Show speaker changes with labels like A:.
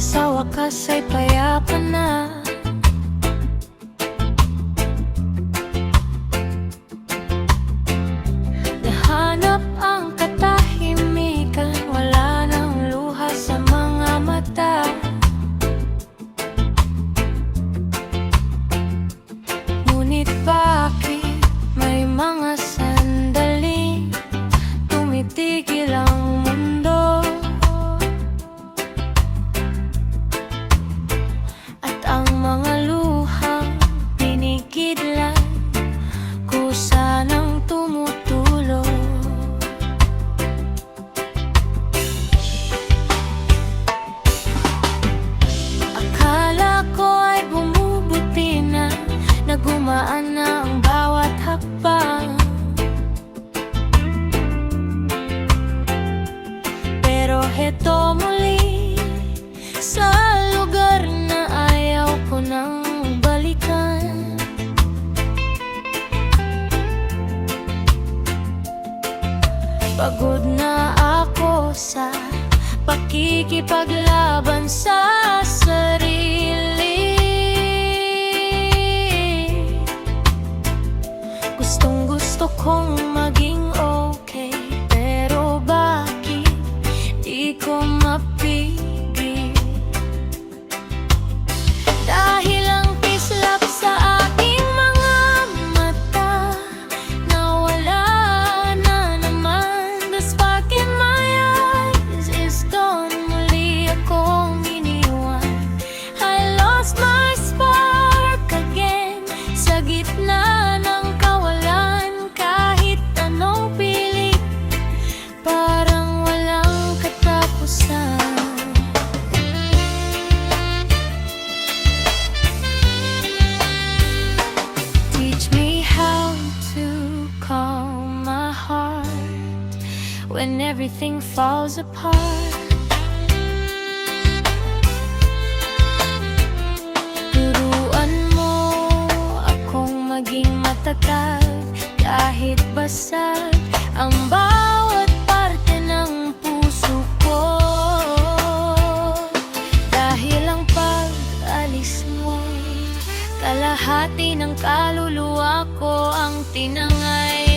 A: sa wakas ay payapa na. Nahanap ang katahimikan, wala nang luha sa mga mata. Ngunit bakit may mga sandali tumitigil ang mundo, at ang mga luhang pinigidlan kusa ng tumutulo. Akala ko ay bumubuti na, nagumaan na ang bawat hakbang. Pero heto muli, sa lugar na ayaw ko nang balikan. Pagod na ako sa pakikipaglaban sa sarili. Gustong-gusto kong maging okay, pero bakit di ko mapigil? Dahil ang kislap sa aking mga mata, nawala na naman. The spark in my eyes is gone. Muli akong iniwan. I lost my spark again. Sa gitna ng kawalan, kahit anong pilit, parang walang katapusan. Teach me how to calm my heart when everything falls apart. Turuan mo akong maging matatag kahit basag ang bawat parte ng puso ko. Dahil ang pag-alis mo, kalahati ng kaluluwa ko ang tinangay.